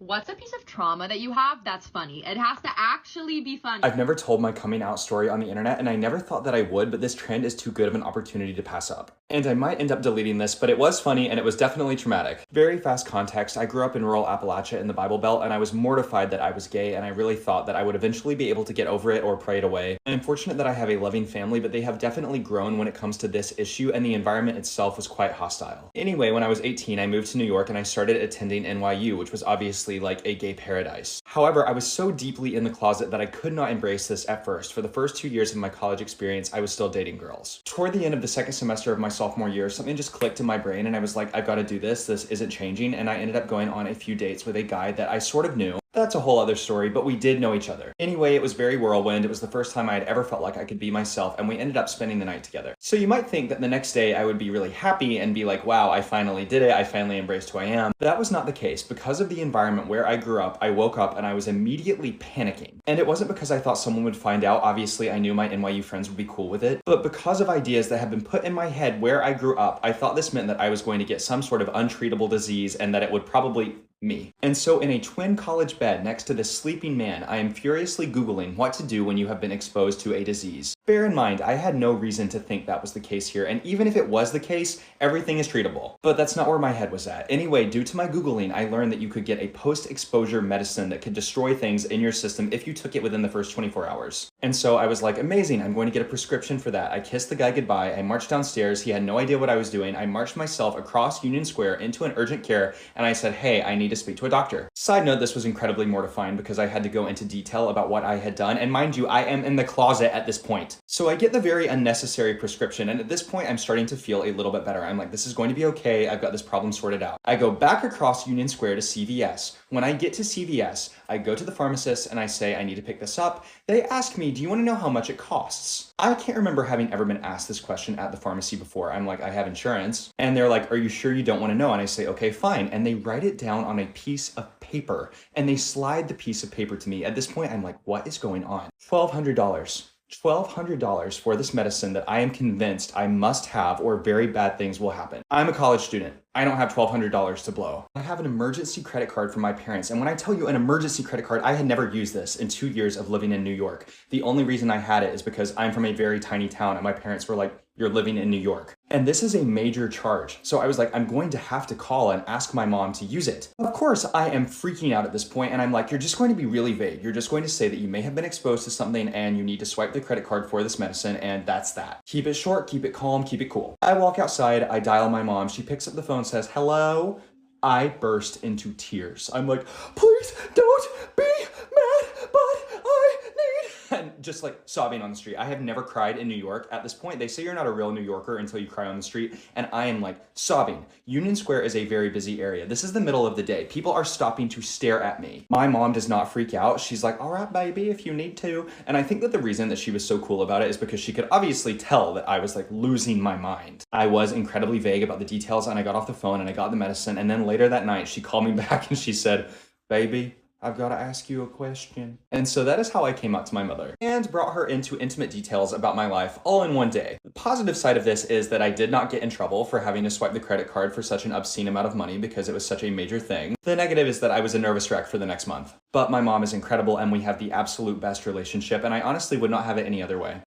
What's a piece of trauma that you have that's funny? It has to actually be funny. I've never told my coming out story on the internet, and I never thought that I would, but this trend is too good of an opportunity to pass up. And I might end up deleting this, but it was funny and it was definitely traumatic. Very fast context, I grew up in rural Appalachia in the Bible Belt, and I was mortified that I was gay, and I really thought that I would eventually be able to get over it or pray it away. I'm fortunate that I have a loving family, but they have definitely grown when it comes to this issue, and the environment itself was quite hostile. Anyway, when I was 18, I moved to New York and I started attending NYU, which was obviously like a gay paradise. However, I was so deeply in the closet that I could not embrace this at first. For the first 2 years of my college experience, I was still dating girls. Toward the end of the second semester of my sophomore year, something just clicked in my brain and I was like, I've got to do this. This isn't changing. And I ended up going on a few dates with a guy that I sort of knew. That's a whole other story, but we did know each other. Anyway, it was very whirlwind. It was the first time I had ever felt like I could be myself, and we ended up spending the night together. So you might think that the next day I would be really happy and be like, wow, I finally did it. I finally embraced who I am. But that was not the case. Because of the environment where I grew up, I woke up and I was immediately panicking. And it wasn't because I thought someone would find out. Obviously, I knew my NYU friends would be cool with it. But because of ideas that had been put in my head where I grew up, I thought this meant that I was going to get some sort of untreatable disease and that it would probably me. And so in a twin college bed next to this sleeping man, I am furiously Googling what to do when you have been exposed to a disease. Bear in mind, I had no reason to think that was the case here, and even if it was the case, everything is treatable. But that's not where my head was at. Anyway, due to my Googling, I learned that you could get a post-exposure medicine that could destroy things in your system if you took it within the first 24 hours. And so I was like, amazing, I'm going to get a prescription for that. I kissed the guy goodbye, I marched downstairs, he had no idea what I was doing, I marched myself across Union Square into an urgent care, and I said, hey, I need to speak to a doctor. Side note, this was incredibly mortifying because I had to go into detail about what I had done, and mind you, I am in the closet at this point. So I get the very unnecessary prescription, and at this point I'm starting to feel a little bit better. I'm like, this is going to be okay, I've got this problem sorted out. I go back across Union Square to CVS. When I get to CVS, I go to the pharmacist and I say, I need to pick this up. They ask me, do you want to know how much it costs? I can't remember having ever been asked this question at the pharmacy before. I'm like, I have insurance. And they're like, are you sure you don't want to know? And I say, okay, fine. And they write it down on a piece of paper and they slide the piece of paper to me. At this point, I'm like, what is going on? $1,200. $1,200 for this medicine that I am convinced I must have or very bad things will happen. I'm a college student. I don't have $1,200 to blow. I have an emergency credit card from my parents, and when I tell you an emergency credit card, I had never used this in 2 years of living in New York. The only reason I had it is because I'm from a very tiny town and my parents were like, you're living in New York. And this is a major charge. So I was like, I'm going to have to call and ask my mom to use it. Of course, I am freaking out at this point, and I'm like, you're just going to be really vague. You're just going to say that you may have been exposed to something and you need to swipe the credit card for this medicine, and that's that. Keep it short, keep it calm, keep it cool. I walk outside, I dial my mom, she picks up the phone, says, hello. I burst into tears. I'm like, please don't be mad, but I need, and just like sobbing on the street. I have never cried in New York at this point. They say you're not a real New Yorker until you cry on the street, and I am like sobbing. Union Square is a very busy area. This is the middle of the day. People are stopping to stare at me. My mom does not freak out. She's like, all right, baby, if you need to. And I think that the reason that she was so cool about it is because she could obviously tell that I was like losing my mind. I was incredibly vague about the details, and I got off the phone and I got the medicine, and then later that night she called me back and she said, baby, I've got to ask you a question. And so that is how I came out to my mother and brought her into intimate details about my life all in one day. The positive side of this is that I did not get in trouble for having to swipe the credit card for such an obscene amount of money because it was such a major thing. The negative is that I was a nervous wreck for the next month. But my mom is incredible and we have the absolute best relationship, and I honestly would not have it any other way.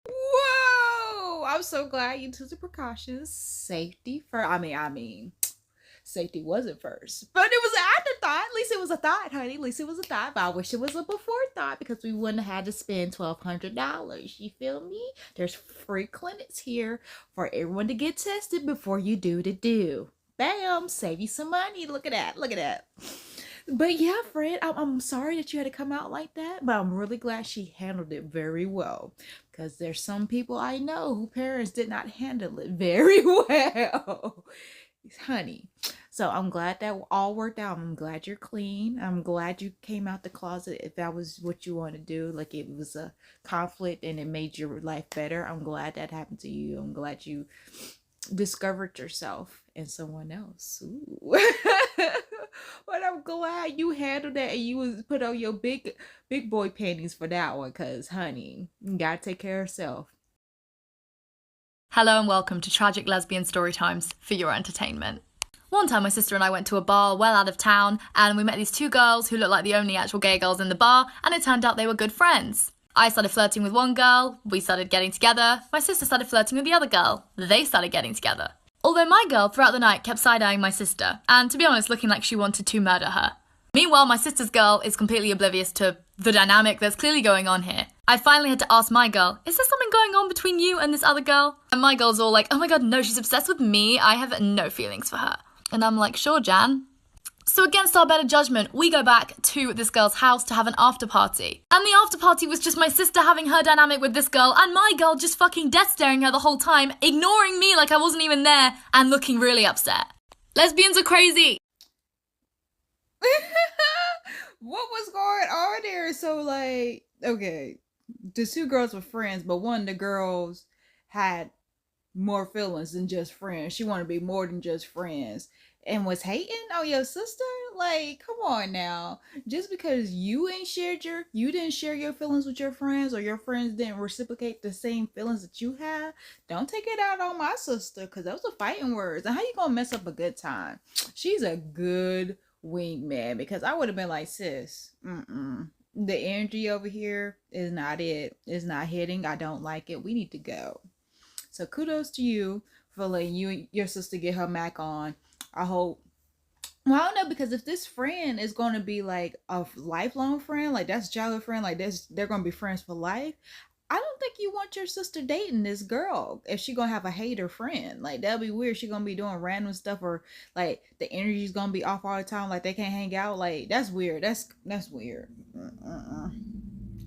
Whoa! I'm so glad you took the precautions. Safety first. Safety wasn't first, but it was an afterthought. At least it was a thought, honey. At least it was a thought. But I wish it was a before thought because we wouldn't have had to spend $1,200. You feel me? There's free clinics here for everyone to get tested before you do the do. Bam! Save you some money. Look at that. Look at that. But yeah, Fred, I'm sorry that you had to come out like that, but I'm really glad she handled it very well. Because there's some people I know who parents did not handle it very well. Honey. So I'm glad that all worked out. I'm glad you're clean. I'm glad you came out the closet if that was what you want to do. Like it was a conflict and it made your life better. I'm glad that happened to you. I'm glad you discovered yourself in someone else. Ooh. But I'm glad you handled that and you was put on your big boy panties for that one, because honey, you gotta take care of yourself. Hello and welcome to Tragic Lesbian Storytimes for your entertainment. One time my sister and I went to a bar well out of town, and we met these two girls who looked like the only actual gay girls in the bar, and it turned out they were good friends. I started flirting with one girl, we started getting together, my sister started flirting with the other girl, they started getting together. Although my girl throughout the night kept side-eyeing my sister, and to be honest looking like she wanted to murder her. Meanwhile, my sister's girl is completely oblivious to the dynamic that's clearly going on here. I finally had to ask my girl, is there something going on between you and this other girl? And my girl's all like, oh my god, no, she's obsessed with me, I have no feelings for her. And I'm like, sure, Jan. So against our better judgment, we go back to this girl's house to have an after party. And the after party was just my sister having her dynamic with this girl and my girl just fucking death staring her the whole time, ignoring me like I wasn't even there and looking really upset. Lesbians are crazy. What was going on there? So like, okay, the two girls were friends, but one of the girls had more feelings than just friends. She wanted to be more than just friends. And was hating on your sister? Like, come on now. Just because you didn't share your feelings with your friends, or your friends didn't reciprocate the same feelings that you have, don't take it out on my sister, because those are fighting words. And how you gonna mess up a good time? She's a good wingman, because I would have been like, sis, the energy over here is not it. It's not hitting. I don't like it. We need to go. So kudos to you for letting you and your sister get her Mac on. I hope. Well, I don't know, because if this friend is going to be like a lifelong friend, like that's childhood friend, like they're going to be friends for life, I don't think you want your sister dating this girl if she going to have a hater friend. Like, that'll be weird. She going to be doing random stuff, or like the energy's going to be off all the time, like they can't hang out. Like, that's weird. That's weird. I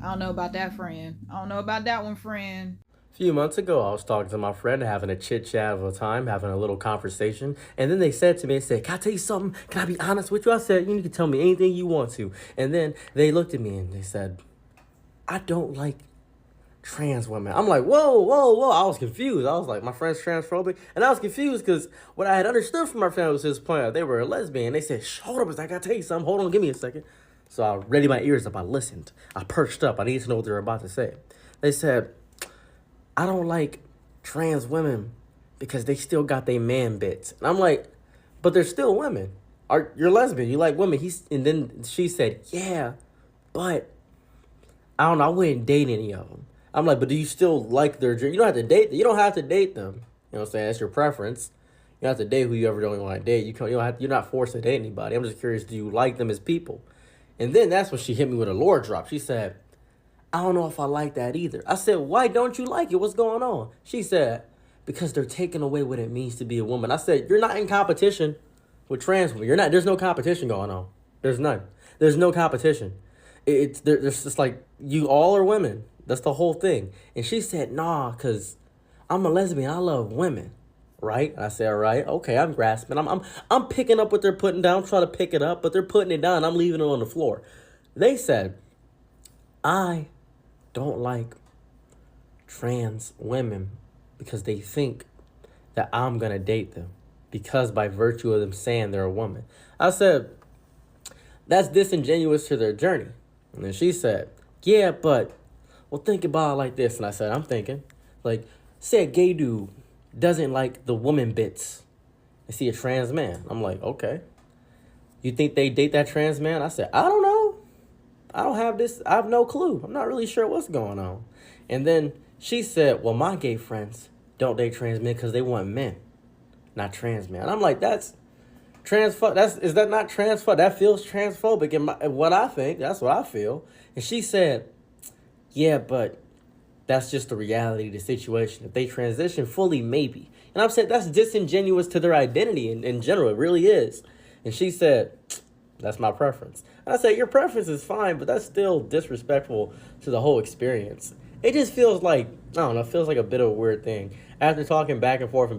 don't know about that friend. I don't know about that one, friend. A few months ago, I was talking to my friend, having a chit-chat of a time, having a little conversation, and then they said to me, can I tell you something? Can I be honest with you? I said, you can tell me anything you want to. And then they looked at me and they said, I don't like trans women. I'm like, whoa. I was confused. I was like, my friend's transphobic? And I was confused because what I had understood from my friend was his point out. They were a lesbian. They said, hold up, I gotta tell you something. Hold on, give me a second. So I ready my ears up. I listened. I perched up. I needed to know what they were about to say. They said, I don't like trans women because they still got their man bits. And I'm like, but they're still women. You're lesbian. You like women. And then she said, yeah, but I don't know. I wouldn't date any of them. I'm like, but do you still like their dream? You don't have to date them. You don't have to date them. You know what I'm saying? That's your preference. You don't have to date who you ever don't want to date. You're not forced to date anybody. I'm just curious, do you like them as people? And then that's when she hit me with a lore drop. She said, I don't know if I like that either. I said, why don't you like it? What's going on? She said, because they're taking away what it means to be a woman. I said, you're not in competition with trans women. You're not. There's no competition going on. There's none. There's no competition. There's just like, you all are women. That's the whole thing. And she said, nah, because I'm a lesbian. I love women. Right? And I said, all right, okay, I'm grasping. I'm picking up what they're putting down, trying to pick it up, but they're putting it down. I'm leaving it on the floor. They said, I don't like trans women because they think that I'm going to date them because by virtue of them saying they're a woman. I said, that's disingenuous to their journey. And then she said, yeah, but, well, think about it like this. And I said, I'm thinking, like, say a gay dude doesn't like the woman bits and see a trans man. I'm like, okay. You think they date that trans man? I said, I don't know. I have no clue. I'm not really sure what's going on. And then she said, well, my gay friends don't date trans men because they want men, not trans men. And I'm like, is that not transphobic? That feels transphobic in what I think. That's what I feel. And she said, yeah, but that's just the reality of the situation. If they transition fully, maybe. And I've said that's disingenuous to their identity in general. It really is. And she said, that's my preference. And I said, your preference is fine, but that's still disrespectful to the whole experience. It just feels like, I don't know, it feels like a bit of a weird thing. After talking back and forth,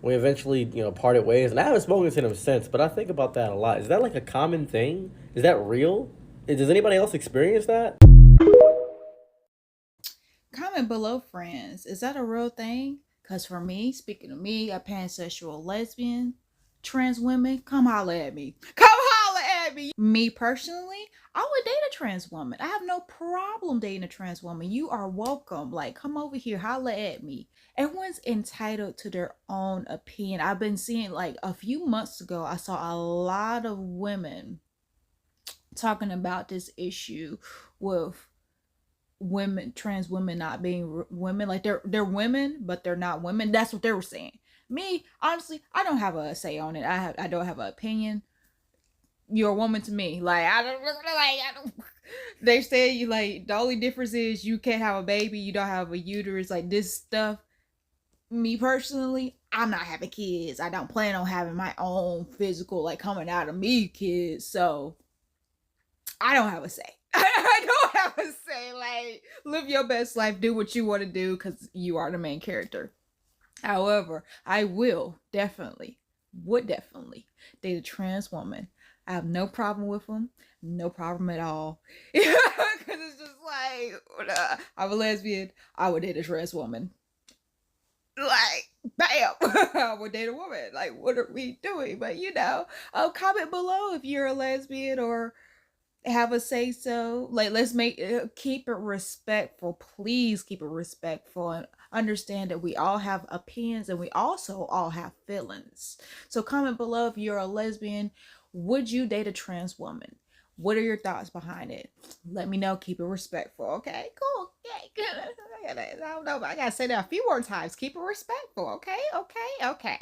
we eventually, parted ways. And I haven't spoken to them since, but I think about that a lot. Is that like a common thing? Is that real? Does anybody else experience that? Comment below, friends. Is that a real thing? Because for me, speaking of me, a pansexual lesbian, trans women, come holler at me. Come holler at me. Me personally, I would date a trans woman. I have no problem dating a trans woman. You are welcome. Like, come over here, holla at me. Everyone's entitled to their own opinion. I've been seeing, like, a few months ago, I saw a lot of women talking about this issue with women, trans women not being women. Like, they're women, but they're not women. That's what they were saying. Me, honestly, I don't have a say on it. I don't have an opinion. You're a woman to me. Like, I don't. They say you, like, the only difference is you can't have a baby, you don't have a uterus, like this stuff. Me personally, I'm not having kids. I don't plan on having my own physical, like, coming out of me kids. So I don't have a say. I don't have a say. Like, live your best life, do what you want to do, because you are the main character. However, I would definitely date a trans woman. I have no problem with them. No problem at all. Because it's just like, I'm a lesbian. I would date a trans woman. Like, bam. I would date a woman. Like, what are we doing? But, comment below if you're a lesbian or have a say so. Like, let's keep it respectful. Please keep it respectful and understand that we all have opinions and we also all have feelings. So comment below if you're a lesbian. Would you date a trans woman? What are your thoughts behind it? Let me know. Keep it respectful. Okay, cool. Okay, good. I don't know, but I gotta say that a few more times. Keep it respectful. Okay.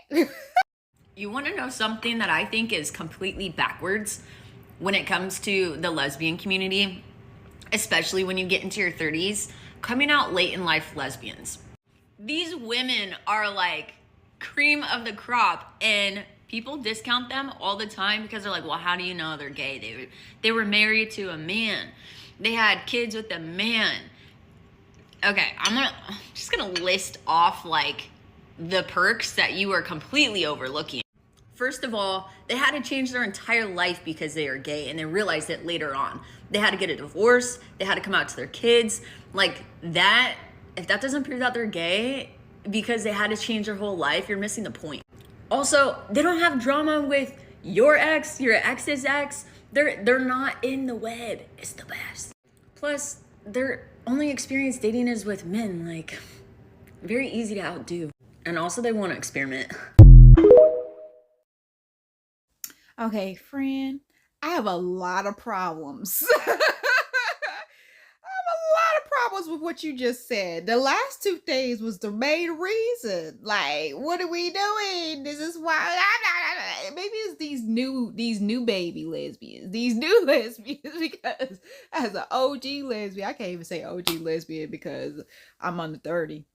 You want to know something that I think is completely backwards when it comes to the lesbian community, especially when you get into your 30s, coming out late in life lesbians. These women are like cream of the crop, and people discount them all the time because they're like, well, how do you know they're gay? They were married to a man. They had kids with a man. Okay, I'm just gonna list off like the perks that you are completely overlooking. First of all, they had to change their entire life because they are gay, and they realized it later on. They had to get a divorce. They had to come out to their kids. Like that, if that doesn't prove that they're gay because they had to change their whole life, you're missing the point. Also, they don't have drama with your ex, your ex's ex. They're not in the web. It's the best. Plus, their only experience dating is with men. Like, very easy to outdo. And also, they want to experiment. Okay, friend, I have a lot of problems. With what you just said. The last 2 days was the main reason. Like, what are we doing? This is why maybe it's these new baby lesbians. These new lesbians, because as an OG lesbian, I can't even say OG lesbian because I'm under 30.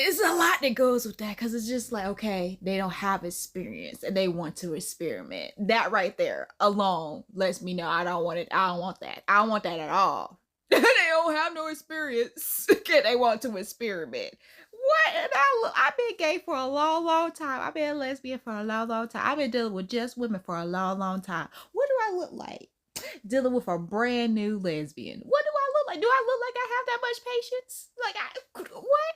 It's a lot that goes with that, because it's just like, okay, they don't have experience and they want to experiment. That right there alone lets me know I don't want it. I don't want that. I don't want that at all. They don't have no experience. They want to experiment. What? And I've been gay for a long time. I've been lesbian for a long time. I've been dealing with just women for a long time. What do I look like? Dealing with a brand new lesbian. What do I look like? Do I look like I have that much patience? Like, what?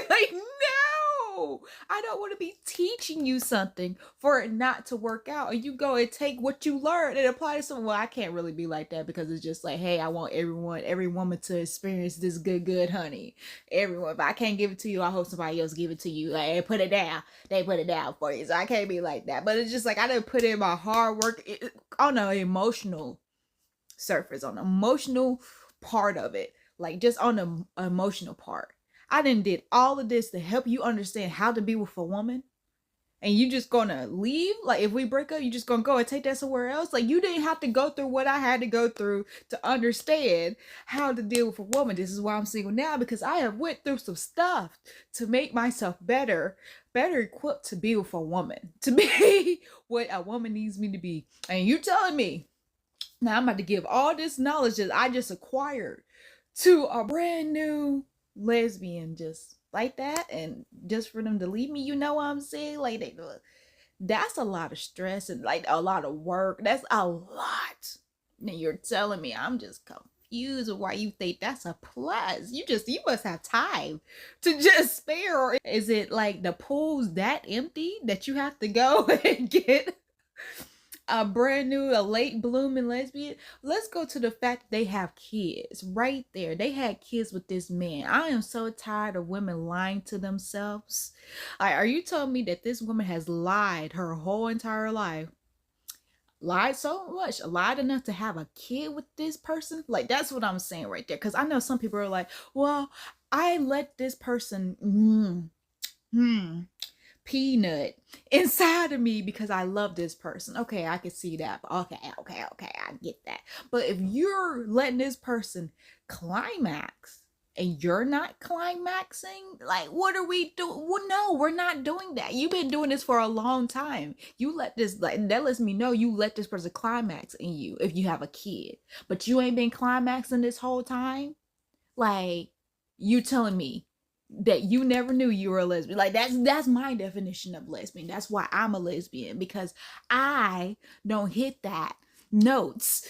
Like, no, I don't want to be teaching you something for it not to work out, and you go and take what you learned and apply to someone. Well, I can't really be like that, because it's just like, hey, I want every woman to experience this good honey. Everyone, if I can't give it to you, I hope somebody else give it to you. Like, they put it down for you. So I can't be like that. But it's just like, I didn't put in my hard work on an emotional surface, on the emotional part of it, like just on the emotional part. I did all of this to help you understand how to be with a woman, and you just gonna leave? Like, if we break up, you just gonna go and take that somewhere else? Like, you didn't have to go through what I had to go through to understand how to deal with a woman. This is why I'm single now, because I have went through some stuff to make myself better equipped to be with a woman, to be what a woman needs me to be. And you telling me now I'm about to give all this knowledge that I just acquired to a brand new lesbian just like that, and just for them to leave me? You know what I'm saying? Like, that's a lot of stress and like a lot of work. That's a lot. And you're telling me I'm just confused with why you think that's a plus. You must have time to just spare. Or is it like the pool's that empty that you have to go and a brand new, a late blooming lesbian. Let's go to the fact that they have kids right there. They had kids with this man. I am so tired of women lying to themselves. Like, are you telling me that this woman has lied her whole entire life? Lied so much, lied enough to have a kid with this person? Like, that's what I'm saying right there. Because I know some people are like, well, I let this person peanut inside of me because I love this person. Okay, I can see that. Okay, I get that. But if you're letting this person climax and you're not climaxing, like, what are we doing? Well, no, we're not doing that. You've been doing this for a long time. You let this, like, that lets me know you let this person climax in you if you have a kid. But you ain't been climaxing this whole time? Like, you telling me that you never knew you were a lesbian? Like, that's my definition of lesbian. That's why I'm a lesbian, because I don't hit that notes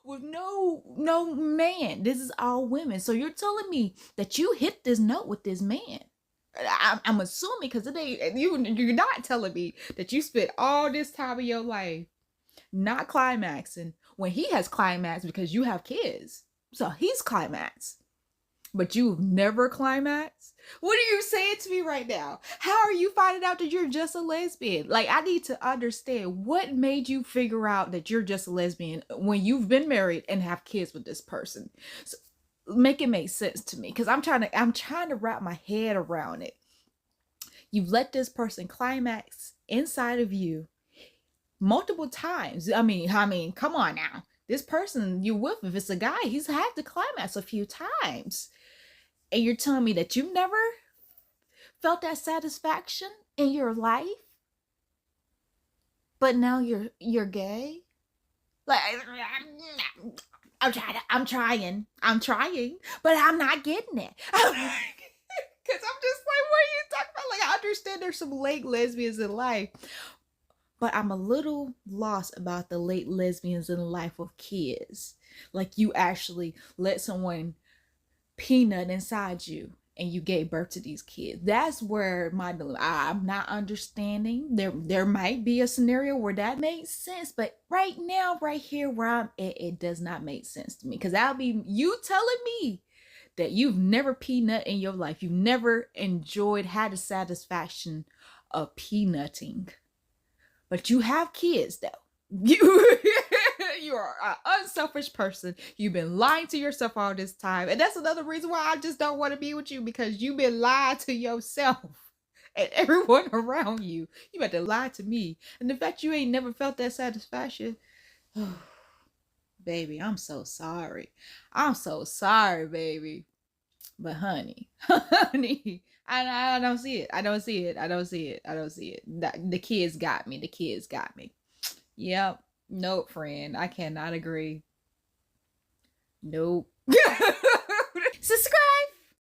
with no man. This is all women. So you're telling me that you hit this note with this man? I'm assuming, because you're not telling me that you spent all this time of your life not climaxing when he has climaxed because you have kids. So he's climaxed, but you've never climaxed? What are you saying to me right now? How are you finding out that you're just a lesbian? Like, I need to understand what made you figure out that you're just a lesbian when you've been married and have kids with this person. So make it make sense to me, because I'm trying to wrap my head around it. You've let this person climax inside of you multiple times. I mean, come on now. This person you're with, if it's a guy, he's had to climax a few times. And you're telling me that you've never felt that satisfaction in your life? But now you're gay? Like, I'm trying, but I'm not getting it. Because I'm just like, what are you talking about? Like, I understand there's some late lesbians in life, but I'm a little lost about the late lesbians in life with kids. Like, you actually let someone peanut inside you and you gave birth to these kids. That's where I'm not understanding. There might be a scenario where that makes sense, but right now, right here where I'm at, it does not make sense to me. Because that'll be you telling me that you've never peanut in your life. You've never had the satisfaction of peanutting. But you have kids, though. You are an unselfish person. You've been lying to yourself all this time. And that's another reason why I just don't want to be with you, because you've been lying to yourself and everyone around you. You about to lie to me. And the fact you ain't never felt that satisfaction. Oh, baby, I'm so sorry. I'm so sorry, baby. But honey, I don't see it. I don't see it. The kids got me. Yep. Nope, friend. I cannot agree. Nope. Subscribe.